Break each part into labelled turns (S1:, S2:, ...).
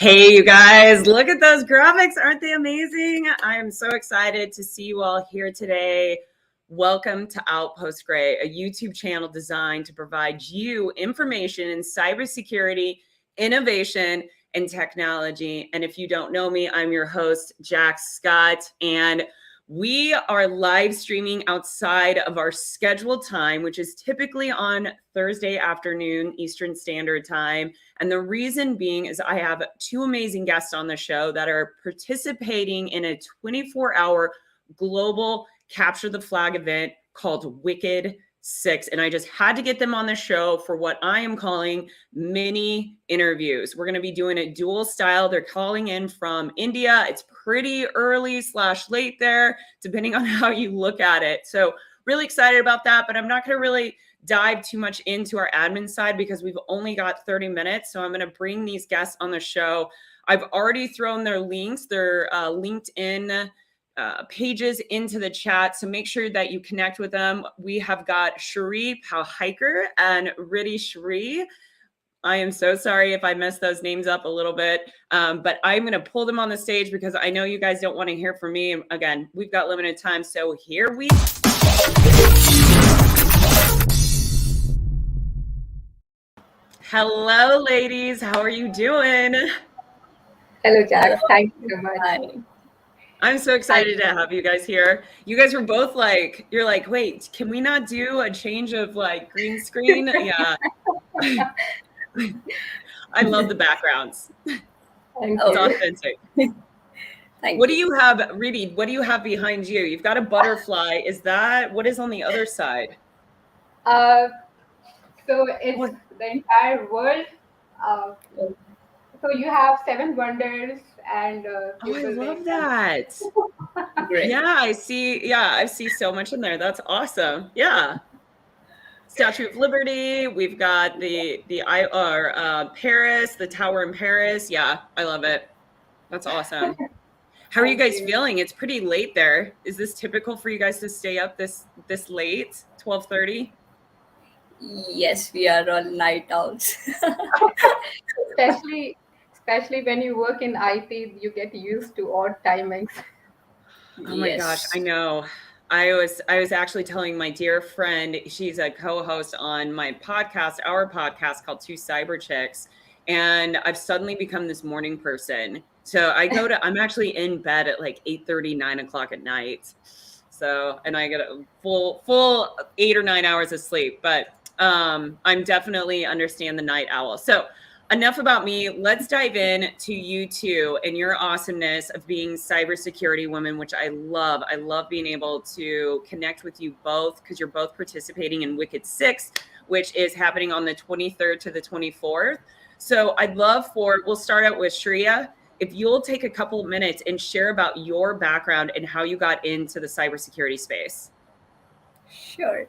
S1: Hey, you guys, look at those graphics. Aren't they amazing? I am so excited to see you all here today. Welcome to Outpost Gray, a YouTube channel designed to provide you information in cybersecurity, innovation, and technology. And if you don't know me, I'm your host, Jack Scott, and we are live streaming outside of our scheduled time, which is typically on Thursday afternoon, Eastern Standard Time. And the reason being is I have two amazing guests on the show that are participating in a 24-hour global capture the flag event called Wicked 6. And I just had to get them on the show for what I am calling mini interviews. We're going to be doing a dual style. They're calling in from India. It's pretty early / late there, depending on how you look at it. So really excited about that, but I'm not going to really dive too much into our admin side because we've only got 30 minutes. So I'm going to bring these guests on the show. I've already thrown their links, their LinkedIn pages into the chat. So make sure that you connect with them. We have got Shree Pokehar and Riddhi Shree. I am so sorry if I messed those names up a little bit, but I'm going to pull them on the stage because I know you guys don't want to hear from me. Again, we've got limited time. So here we Hello, ladies. How are you doing?
S2: Hello, Jack. Thank you so much.
S1: Hi. I'm so excited to have you guys here. You guys were both like, you're like, wait, can we not do a change of like green screen? Yeah. I love the backgrounds.
S2: Thank
S1: It's
S2: you.
S1: authentic. What do you have, Riddhi? What do you have behind you? You've got a butterfly. Is that what is on the other side?
S2: So it's the entire world. So you have 7 wonders and
S1: I love that.
S2: Great.
S1: Yeah, I see so much in there. That's awesome. Yeah. Statue of Liberty. We've got the Paris, the tower in Paris. Yeah, I love it. That's awesome. How are you guys feeling? It's pretty late there. Is this typical for you guys to stay up this late, 12:30?
S3: Yes, we are all night owls.
S2: especially when you work in IT, you get used to odd timings.
S1: Oh my gosh, I know. I was actually telling my dear friend, she's a co-host on my podcast, our podcast called Two Cyber Chicks, and I've suddenly become this morning person. So I'm actually in bed at like 8:30, 9 o'clock at night. So, and I get a full 8 or 9 hours of sleep, but I'm definitely understand the night owl. So enough about me. Let's dive in to you two and your awesomeness of being cybersecurity women, which I love. I love being able to connect with you both because you're both participating in Wicked 6, which is happening on the 23rd to the 24th. So we'll start out with Shreya. If you'll take a couple of minutes and share about your background and how you got into the cybersecurity space.
S3: Sure.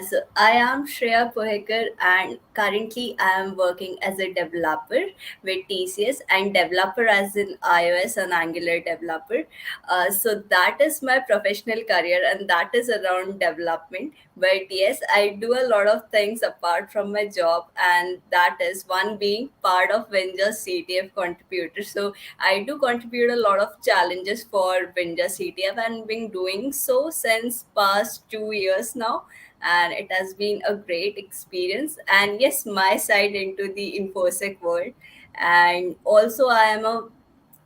S3: So I am Shreya Pokehar and currently I am working as a developer with TCS and developer as in iOS and Angular developer. So that is my professional career and that is around development. But yes, I do a lot of things apart from my job, and that is one being part of Windows CTF contributor. So I do contribute a lot of challenges for Windows CTF and been doing so since past 2 years now, and it has been a great experience. And yes, my side into the infosec world, and also I am a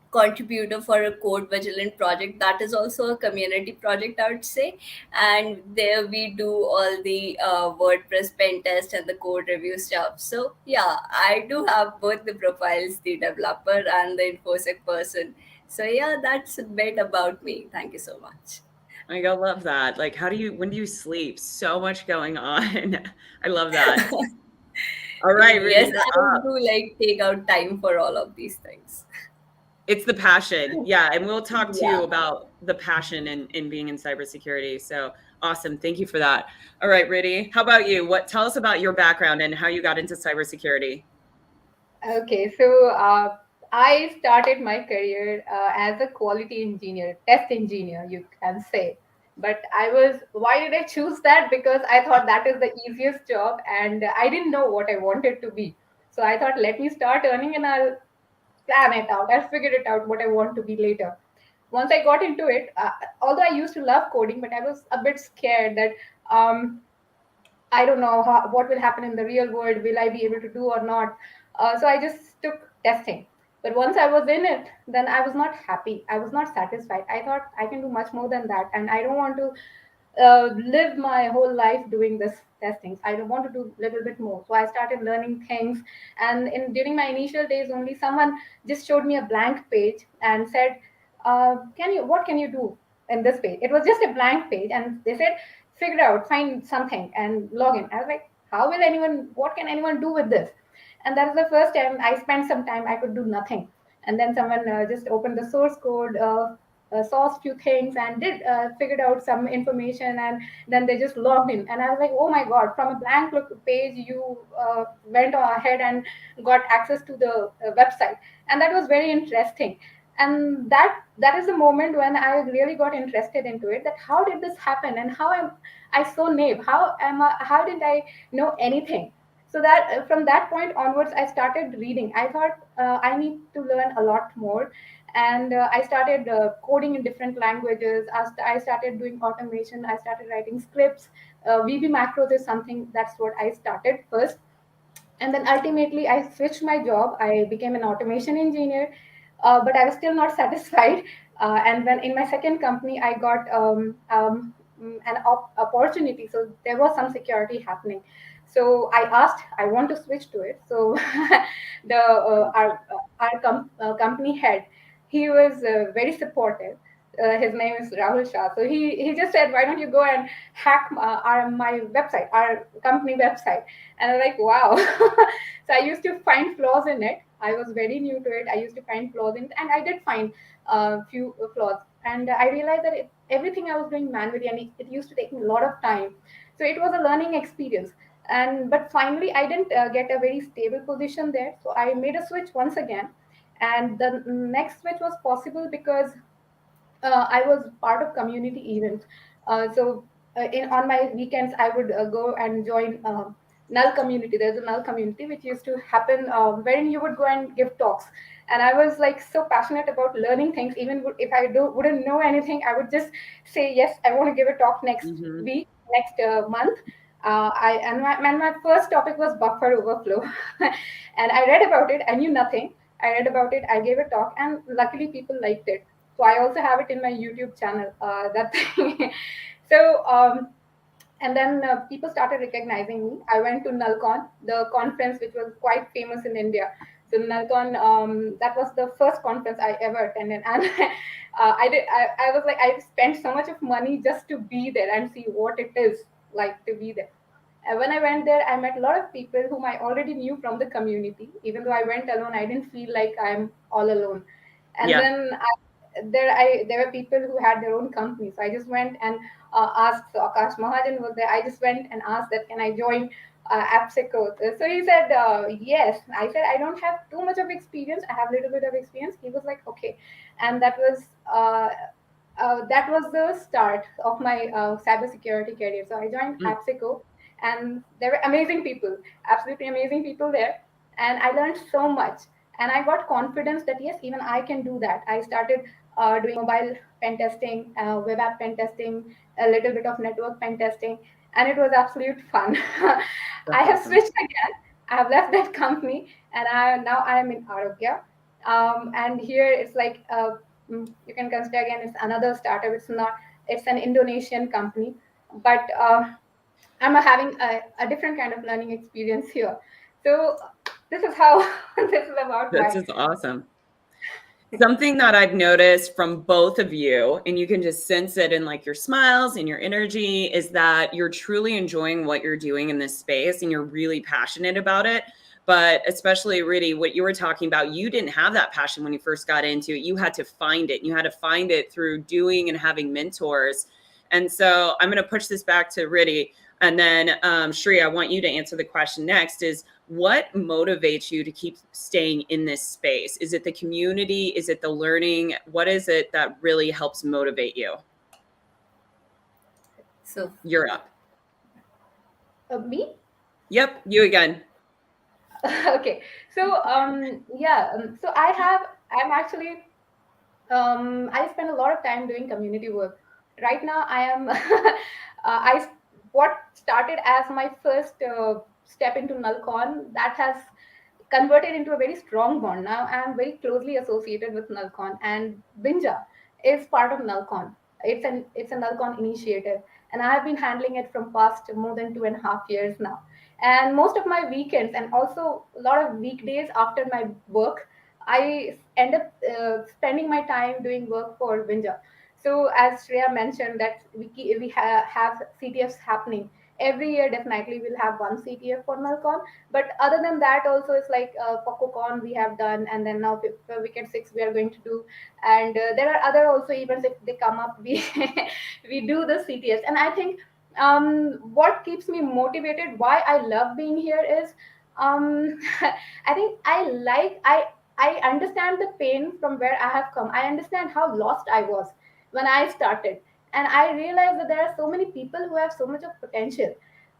S3: contributor for a code vigilant project that is also a community project, I would say, and there we do all the WordPress pen test and the code review stuff. So yeah, I do have both the profiles, the developer and the infosec person. So yeah, that's a bit about me. Thank you so much.
S1: I love that. Like, when do you sleep? So much going on. I love that. All right,
S3: Yes,
S1: Riddhi,
S3: I do like take out time for all of these things.
S1: it's the passion. Yeah. And we'll talk too about the passion in being in cybersecurity. So awesome. Thank you for that. All right, Riddhi, how about you? Tell us about your background and how you got into cybersecurity.
S2: Okay, so I started my career as a quality engineer, test engineer, you can say. But why did I choose that? Because I thought that is the easiest job and I didn't know what I wanted to be. So I thought, let me start earning and I'll plan it out. I'll figure it out what I want to be later. Once I got into it, although I used to love coding, but I was a bit scared that I don't know what will happen in the real world. Will I be able to do or not? So I just took testing. But once I was in it, then I was not happy. I was not satisfied. I thought I can do much more than that, and I don't want to live my whole life doing this testing. I don't want to do a little bit more. So I started learning things, and in during my initial days, only someone just showed me a blank page and said, "Can you? What can you do in this page?" It was just a blank page, and they said, "Figure out, find something, and log in." I was like, "How will anyone? What can anyone do with this?" And that was the first time I spent some time. I could do nothing, and then someone just opened the source code. Saw a few things and did figured out some information, and then they just logged in, and I was like, oh my god, from a blank look page you went ahead and got access to the website. And that was very interesting. And that is the moment when I really got interested into it, that how did this happen, and how am I so naive, how did I know anything. So that from that point onwards I started reading. I thought I need to learn a lot more, and I started coding in different languages. I started doing automation. I started writing scripts. VB macros is something that's what I started first, and then ultimately I switched my job. I became an automation engineer, but I was still not satisfied. And when in my second company I got an opportunity, so there was some security happening. So I asked, I want to switch to it. So the company head, he was very supportive. His name is Rahul Shah. So he just said, why don't you go and hack my website, our company website. And I'm like, wow. So I used to find flaws in it. I was very new to it. I used to find flaws in it, and I did find a few flaws. And I realized that everything I was doing manually, and it used to take me a lot of time. So it was a learning experience. And but finally, I didn't get a very stable position there. So I made a switch once again, and the next switch was possible because I was part of community events. So in on my weekends, I would go and join null community. There's a null community which used to happen wherein you would go and give talks. And I was like so passionate about learning things. Even if I wouldn't know anything, I would just say yes. I want to give a talk next
S1: Mm-hmm.
S2: week, next month. My first topic was buffer overflow, and I read about it. I knew nothing. I read about it. I gave a talk, and luckily people liked it. So I also have it in my YouTube channel. That thing. so and then people started recognizing me. I went to NullCon, the conference which was quite famous in India. So NullCon, that was the first conference I ever attended, and I was like, I spent so much of money just to be there and see what it is like to be there. When I went there, I met a lot of people whom I already knew from the community. Even though I went alone, I didn't feel like I'm all alone. And
S1: Yeah.
S2: then there were people who had their own companies. So I just went and asked. So Akash Mahajan was there. I just went and asked that can I join AppSeco. So he said yes. I said I don't have too much of experience. I have a little bit of experience. He was like okay, and that was the start of my cybersecurity career. So I joined
S1: Mm.
S2: AppSeco, and there were amazing people, absolutely amazing people there, and I learned so much. And I got confidence that yes, even I can do that. I started doing mobile pen testing, web app pen testing, a little bit of network pen testing, and it was absolute fun. I
S1: That's
S2: have
S1: awesome.
S2: switched again. I have left that company, and now I am in Arogya. And here it's like you can consider again it's another startup. It's not. It's an Indonesian company, but I'm having a different kind of learning experience here. So this is how this is about
S1: This
S2: my.
S1: is awesome. Something that I've noticed from both of you, and you can just sense it in like your smiles and your energy, is that you're truly enjoying what you're doing in this space and you're really passionate about it. But especially, Riddhi, what you were talking about, you didn't have that passion when you first got into it. You had to find it. You had to find it through doing and having mentors. And so I'm going to push this back to Riddhi. And then, Shree, I want you to answer the question next is, what motivates you to keep staying in this space? Is it the community? Is it the learning? What is it that really helps motivate you?
S3: So
S2: Okay.
S1: You're up.
S2: Me?
S1: Yep, you again.
S2: Okay, so yeah, so I'm actually I spend a lot of time doing community work. Right now, I am what started as my first step into Nalcon that has converted into a very strong bond. Now I am very closely associated with Nalcon, and Binja is part of Nalcon. It's a Nalcon initiative, and I have been handling it from past more than 2.5 years now. And most of my weekends and also a lot of weekdays after my work, I end up spending my time doing work for Binja. So as Shreya mentioned, that have CTFs happening every year. Definitely, we'll have one CTF for Nalcon. But other than that, also it's like for Kokon we have done, and then now Wicked Six we are going to do, and there are other also events if they come up. We we do the CTFs, and I think what keeps me motivated, why I love being here is I think I understand the pain from where I have come. I understand how lost I was when I started. And I realized that there are so many people who have so much of potential,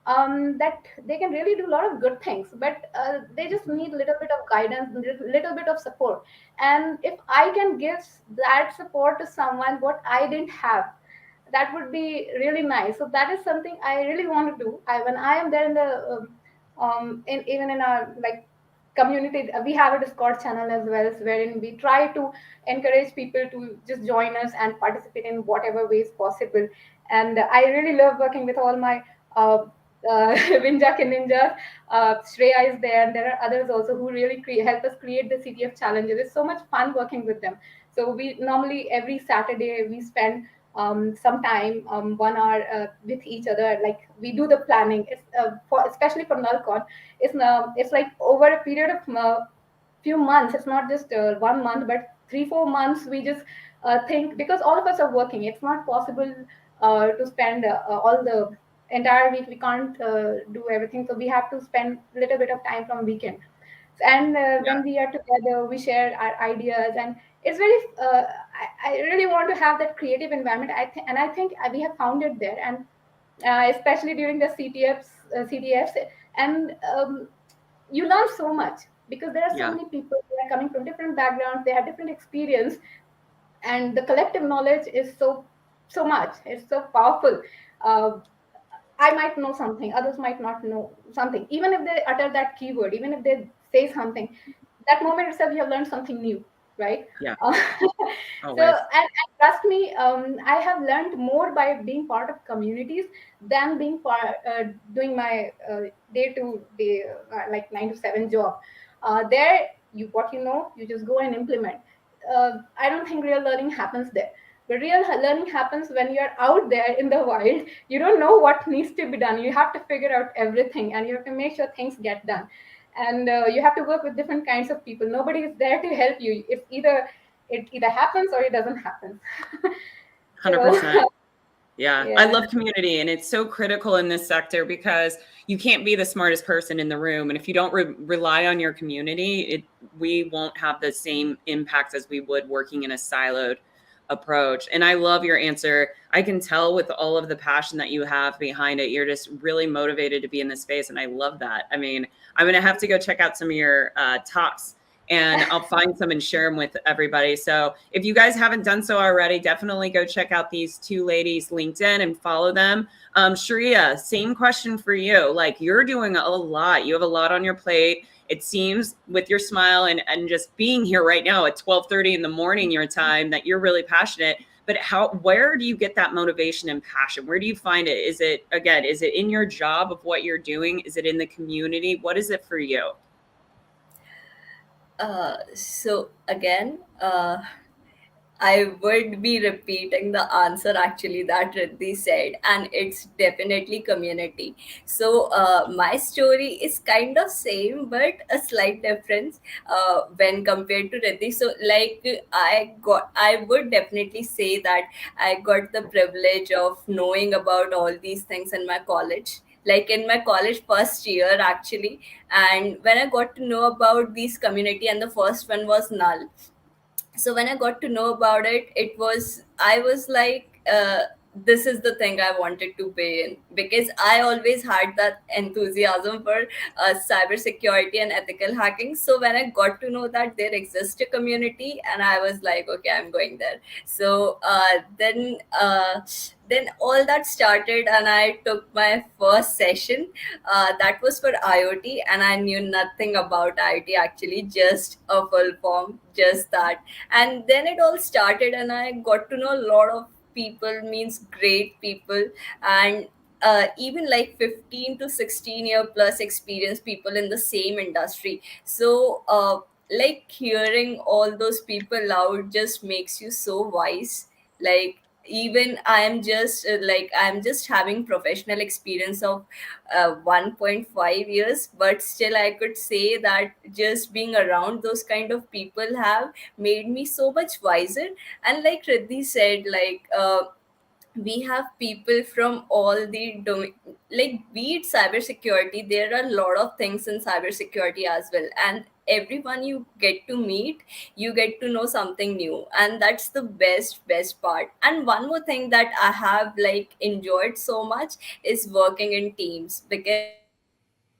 S2: that they can really do a lot of good things, but they just need a little bit of guidance, little bit of support. And if I can give that support to someone, what I didn't have, that would be really nice. So that is something I really want to do. When I am there in the in even in our like community, we have a Discord channel as well, wherein we try to encourage people to just join us and participate in whatever ways possible. And I really love working with all my uh, Vinjak and Ninjas. Shreya is there, and there are others also who really help us create the CTF challenges. It's so much fun working with them. So we normally every Saturday we spend some time, 1 hour with each other. Like we do the planning. It's for especially for Nalcon. It's like over a period of few months. It's not just 1 month, but 3-4 months. We just think, because all of us are working. It's not possible to spend all the entire week. We can't do everything, so we have to spend a little bit of time from weekend. And
S1: Yeah.
S2: when we are together, we share our ideas, and it's very I really want to have that creative environment. I think we have found it there. And especially during the CTFs, and you learn so much, because there are so
S1: Yeah.
S2: many people who are coming from different backgrounds. They have different experience, and the collective knowledge is so much. It's so powerful. uh, I might know something, others might not know something. Even if they utter that keyword, even if they say something, that moment itself you have learned something new, right?
S1: Yeah.
S2: uh, so
S1: Always.
S2: and trust me, I have learned more by being part of communities than being doing my day to day, like 9 to 7 job. There, you what you know, you just go and implement. I don't think real learning happens there. But real learning happens when you're out there in the wild. You don't know what needs to be done. You have to figure out everything, and you have to make sure things get done. And you have to work with different kinds of people. Nobody is there to help you. It either happens or it doesn't happen. So
S1: 100%. Yeah, I
S2: yeah.
S1: love community, and it's so critical in this sector because you can't be the smartest person in the room, and if you don't rely on your community, we won't have the same impact as we would working in a siloed approach. And I love your answer. I can tell with all of the passion that you have behind it, you're just really motivated to be in this space, and I love that. I mean, I'm gonna have to go check out some of your talks, and I'll find some and share them with everybody. So if you guys haven't done so already, definitely go check out these two ladies' LinkedIn and follow them. Shreya, same question for you. Like, you're doing a lot. You have a lot on your plate. It seems with your smile and just being here right now at 12:30 in the morning your time that you're really passionate. But where do you get that motivation and passion? Where do you find it? Is it in your job of what you're doing? Is it in the community? What is it for you?
S3: So again, I would be repeating the answer actually that Riddhi said, and it's definitely community. So my story is kind of same, but a slight difference when compared to Riddhi. So like I would definitely say that I got the privilege of knowing about all these things in my college. Like in my college first year actually, and when I got to know about these community, and the first one was Null. So when I got to know about it, I was like, this is the thing I wanted to be in, because I always had that enthusiasm for cybersecurity and ethical hacking. So when I got to know that there exists a community, and I was like, okay, I'm going there. So then all that started, and I took my first session. That was for IoT, and I knew nothing about IoT actually, just a full form, just that. And then it all started, and I got to know a lot of people, means great people, and even like 15 to 16-year plus experience people in the same industry. So like hearing all those people out just makes you so wise. Like, even I'm just having professional experience of 1.5 years, but still I could say that just being around those kind of people have made me so much wiser. And like Riddhi said, we have people from all the like, be it cybersecurity, there are a lot of things in cybersecurity as well, and everyone you get to meet, you get to know something new, and that's the best part. And one more thing that I have like enjoyed so much is working in teams, because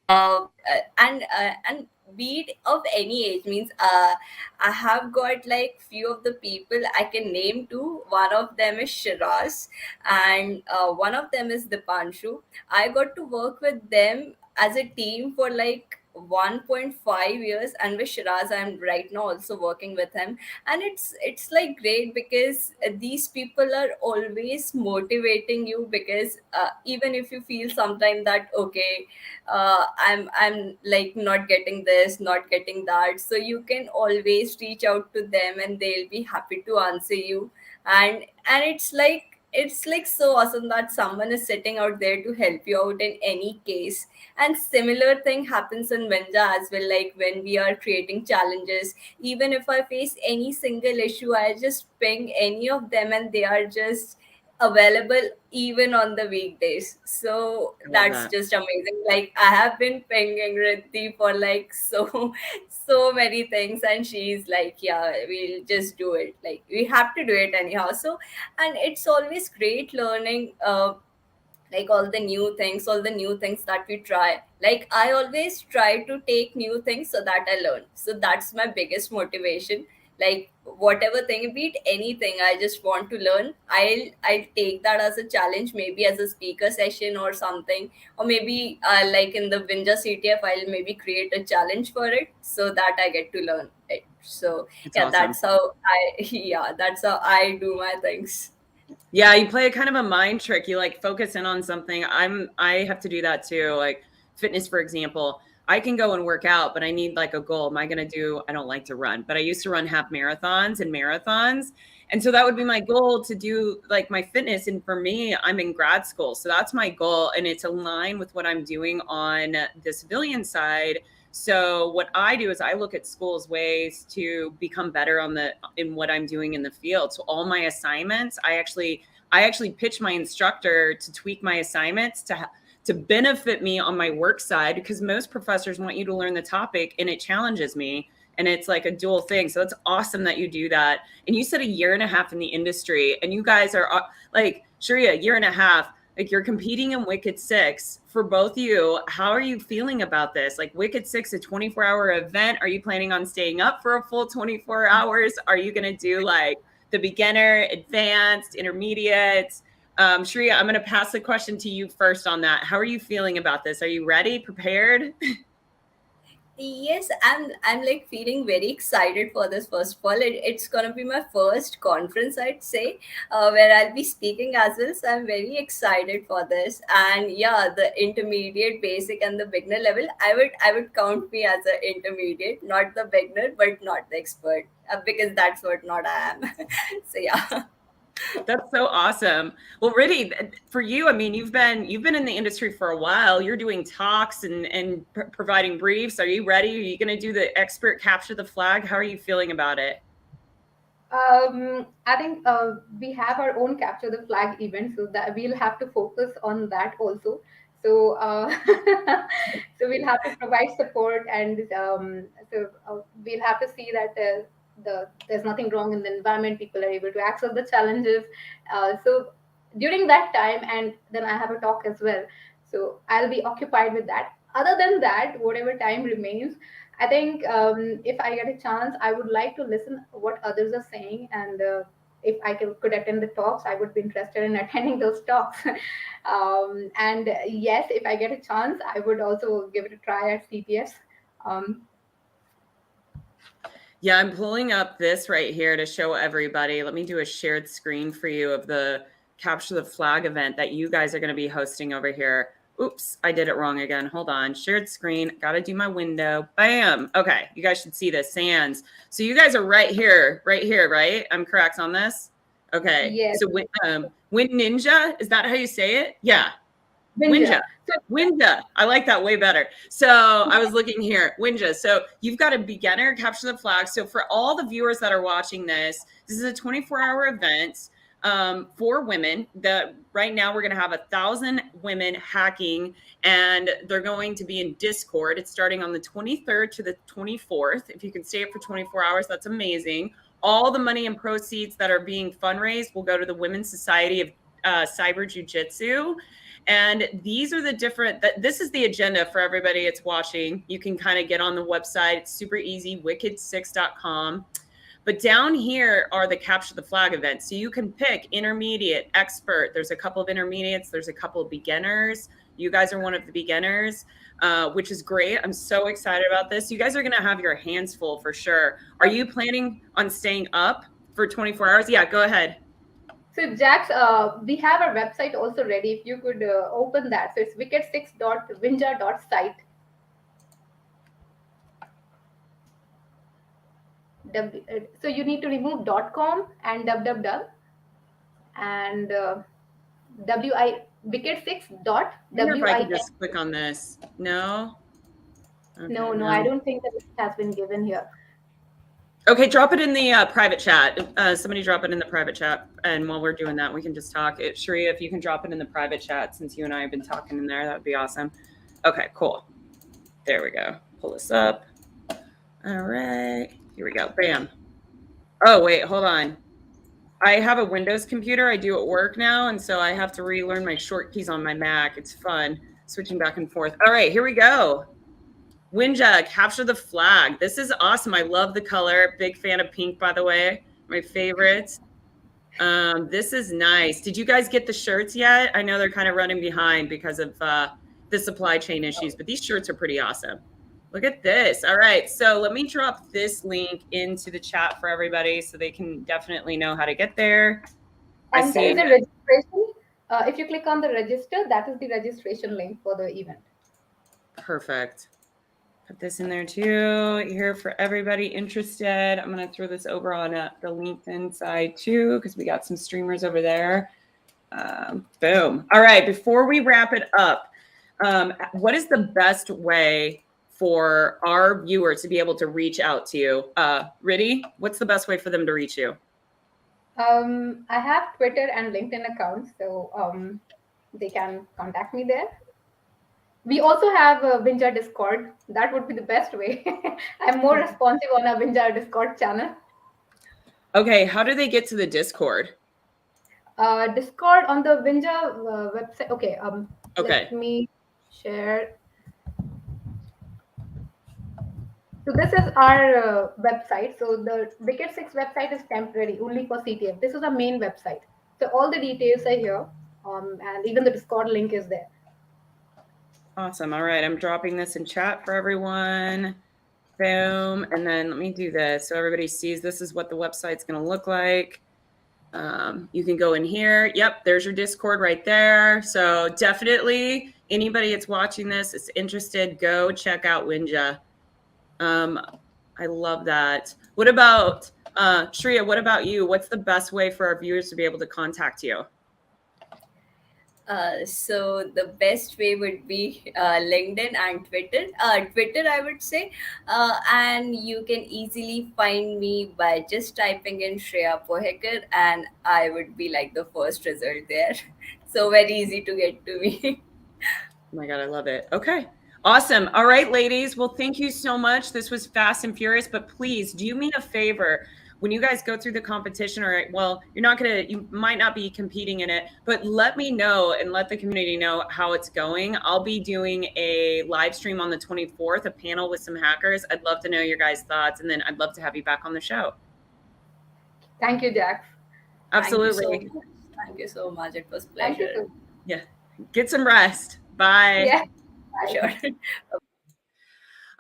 S3: and be it of any age, means I have got like few of the people I can name too. One of them is Shiraz, and one of them is Dipanshu. I got to work with them as a team for like 1.5 years, and with Shiraz I'm right now also working with him. And it's like great, because these people are always motivating you, because even if you feel sometime that okay, I'm like not getting this, not getting that, so you can always reach out to them and they'll be happy to answer you. And it's like so awesome that someone is sitting out there to help you out in any case. And similar thing happens in Venja as well, like when we are creating challenges, even if I face any single issue, I just ping any of them and they are just available even on the weekdays. So
S1: I love
S3: that's
S1: that.
S3: just amazing. Like, I have been pinging Riddhi for like so so many things, and she's like, yeah, we'll just do it. Like, we have to do it anyhow. So, and it's always great learning like all the new things that we try. Like, I always try to take new things so that I learn. So that's my biggest motivation. Like, whatever thing, be it anything, I just want to learn. I'll take that as a challenge, maybe as a speaker session or something. Or maybe like in the Vinja CTF, I'll maybe create a challenge for it so that I get to learn it. So
S1: It's
S3: yeah,
S1: awesome.
S3: that's how I yeah, that's how I do my things.
S1: Yeah, you play a kind of a mind trick. You like focus in on something. I have to do that too. Like fitness, for example. I can go and work out, but I need like a goal. Am I going to do, I don't like to run, but I used to run half marathons and marathons. And so that would be my goal to do like my fitness. And for me, I'm in grad school. So that's my goal. And it's aligned with what I'm doing on the civilian side. So what I do is I look at schools ways to become better on the in what I'm doing in the field. So all my assignments, I actually pitch my instructor to tweak my assignments to benefit me on my work side, because most professors want you to learn the topic and it challenges me, and it's like a dual thing. So it's awesome that you do that. And you said a year and a half in the industry, and you guys are like Shreya, a year and a half. Like you're competing in Wicked Six for both you. How are you feeling about this? Like Wicked Six, a 24-hour event. Are you planning on staying up for a full 24 hours? Are you going to do like the beginner, advanced, intermediate? Shreya, I'm going to pass the question to you first on that. How are you feeling about this? Are you ready, prepared?
S3: Yes, I'm like feeling very excited for this. First of all, it's gonna be my first conference, I'd say, where I'll be speaking as well. So I'm very excited for this. And yeah, the intermediate, basic, and the beginner level, I would count me as an intermediate, not the beginner, but not the expert, because that's what not I am. So yeah.
S1: That's so awesome. Well, Riddhi, for you, I mean, you've been in the industry for a while. You're doing talks and providing briefs. Are you ready? Are you going to do the expert capture the flag? How are you feeling about it?
S2: I think we have our own capture the flag event, so that we'll have to focus on that also. So, so we'll have to provide support, and we'll have to see that there's nothing wrong in the environment. People are able to access the challenges. So during that time, and then I have a talk as well. So I'll be occupied with that. Other than that, whatever time remains, I think if I get a chance, I would like to listen what others are saying, and if I could attend the talks, I would be interested in attending those talks. And yes, if I get a chance, I would also give it a try at CPS. Um,
S1: Yeah, I'm pulling up this right here to show everybody. Let me do a shared screen for you of the Capture the Flag event that you guys are going to be hosting over here. Oops, I did it wrong again. Hold on. Shared screen. Got to do my window. Bam. Okay, you guys should see this. Sands. So you guys are right here, right? I'm correct on this? Okay.
S2: yes,
S1: So Win Ninja, is that how you say it? Yeah. Winja.
S2: Winja. So
S1: Winja. I like that way better. So I was looking here. Winja. So you've got a beginner capture the flag. So for all the viewers that are watching this, this is a 24-hour event for women. That right now we're going to have 1,000 women hacking, and they're going to be in Discord. It's starting on the 23rd to the 24th. If you can stay up for 24 hours, that's amazing. All the money and proceeds that are being fundraised will go to the Women's Society of Cyber Jiu-Jitsu. And these are the different, this is the agenda for everybody that's watching. You can kind of get on the website. It's super easy, wicked6.com. But down here are the Capture the Flag events. So you can pick intermediate, expert. There's a couple of intermediates. There's a couple of beginners. You guys are one of the beginners, which is great. I'm so excited about this. You guys are going to have your hands full for sure. Are you planning on staying up for 24 hours? Yeah, go ahead.
S2: So Jax, we have our website also ready. If you could open that. So it's wicked6.winja.site. So you need to remove .com and www and wi wicked6 dot
S1: I wonder if I can
S2: win.
S1: just click on this. No? Okay,
S2: No,
S1: no.
S2: I don't think that it has been given here.
S1: Okay, drop it in the private chat. Somebody drop it in the private chat. And while we're doing that, we can just talk. Shreya, if you can drop it in the private chat, since you and I have been talking in there, that would be awesome. Okay, cool. There we go. Pull this up. All right. Here we go. Bam. Oh, wait, hold on. I have a Windows computer. I do at work now. And so I have to relearn my short keys on my Mac. It's fun switching back and forth. All right, here we go. Winja, capture the flag. This is awesome. I love the color. Big fan of pink, by the way. My favorite. This is nice. Did you guys get the shirts yet? I know they're kind of running behind because of the supply chain issues, but these shirts are pretty awesome. Look at this. All right. So let me drop this link into the chat for everybody so they can definitely know how to get there.
S2: And there is a registration. If you click on the register, that is the registration link for the event.
S1: Perfect. Put this in there too here for everybody interested. I'm going to throw this over on the LinkedIn side too, because we got some streamers over there. Boom. All right. Before we wrap it up, what is the best way for our viewers to be able to reach out to you? Riddhi, what's the best way for them to reach you?
S2: I have Twitter and LinkedIn accounts, so they can contact me there. We also have a Winja Discord. That would be the best way. I'm more responsive on a Winja Discord channel.
S1: Okay, how do they get to the Discord?
S2: Discord on the Winja website. Okay.
S1: Okay.
S2: Let me share. So this is our website. So the Wicked6 website is temporary, only for CTF. This is our main website. So all the details are here, and even the Discord link is there.
S1: Awesome. All right, I'm dropping this in chat for everyone. Boom. And then let me do this so everybody sees this is what the website's going to look like. You can go in here. Yep, there's your Discord right there. So definitely anybody that's watching this is interested, go check out Winja. I love that. What about Shreya? What about you? What's the best way for our viewers to be able to contact you?
S3: So the best way would be LinkedIn and Twitter. Twitter, I would say, and you can easily find me by just typing in Shreya Pokehar, and I would be like the first result there. So very easy to get to me.
S1: Oh my God, I love it. Okay. Awesome. All right, ladies. Well, thank you so much. This was fast and furious, but please do me a favor. when you guys go through the competition, or well, you might not be competing in it, but let me know and let the community know how it's going. I'll be doing a live stream on the 24th, a panel with some hackers. I'd love to know your guys' thoughts, and then I'd love to have you back on the show.
S2: Thank you, Jax.
S1: Absolutely.
S3: Thank you so much. It was a pleasure.
S1: Yeah. Get some rest. Bye.
S2: Yeah.
S3: Sure.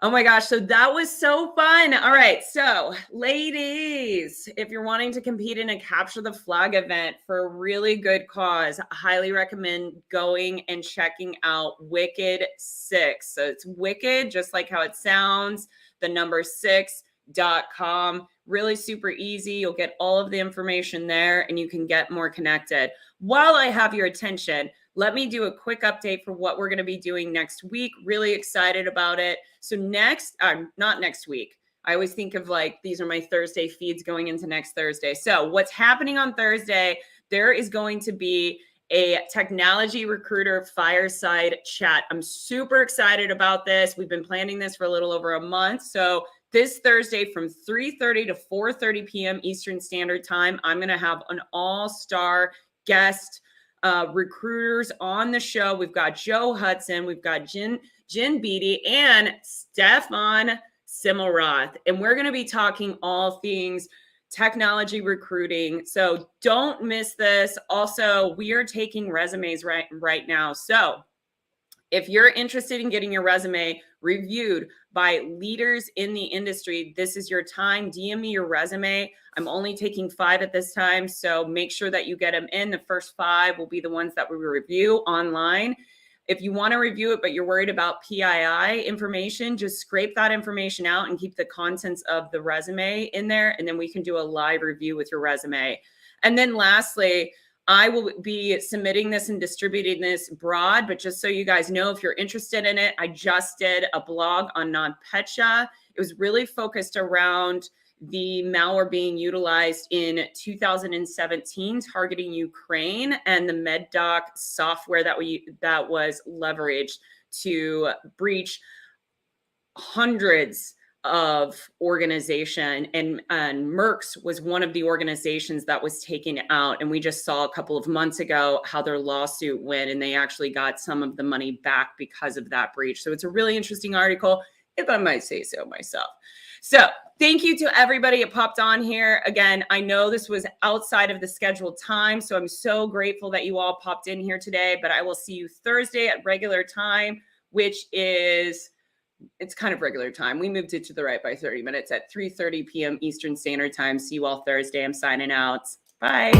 S1: Oh my gosh. So that was so fun. All right. So ladies, if you're wanting to compete in a capture the flag event for a really good cause, I highly recommend going and checking out Wicked 6. So it's Wicked, just like how it sounds, the number 6.com. Really super easy. You'll get all of the information there and you can get more connected. While I have your attention, let me do a quick update for what we're going to be doing next week. Really excited about it. So not next week. I always think of like, these are my Thursday feeds going into next Thursday. So what's happening on Thursday, there is going to be a technology recruiter fireside chat. I'm super excited about this. We've been planning this for a little over a month. So this Thursday from 3:30 to 4:30 p.m. Eastern Standard Time, I'm going to have an all-star guest recruiters on the show. We've got Joe Hudson, we've got Jen Beatty, and Stefan Simmelroth. And we're going to be talking all things technology recruiting. So don't miss this. Also, we are taking resumes right now. So if you're interested in getting your resume reviewed by leaders in the industry, this is your time. DM me your resume. I'm only taking 5 at this time, so make sure that you get them in. The first 5 will be the ones that we review online. If you want to review it, but you're worried about PII information, just scrape that information out and keep the contents of the resume in there, and then we can do a live review with your resume. And then lastly, I will be submitting this and distributing this broad, but just so you guys know, if you're interested in it, I just did a blog on NotPetya. It was really focused around the malware being utilized in 2017 targeting Ukraine and the MedDoc software that was leveraged to breach hundreds of organization, and Merck's was one of the organizations that was taken out. And we just saw a couple of months ago how their lawsuit went, and they actually got some of the money back because of that breach. So it's a really interesting article, if I might say so myself. So thank you to everybody that popped on here. Again, I know this was outside of the scheduled time, so I'm so grateful that you all popped in here today, but I will see you Thursday at regular time, which is, it's kind of regular time. We moved it to the right by 30 minutes at 3:30 p.m. Eastern Standard Time. See you all Thursday. I'm signing out. Bye.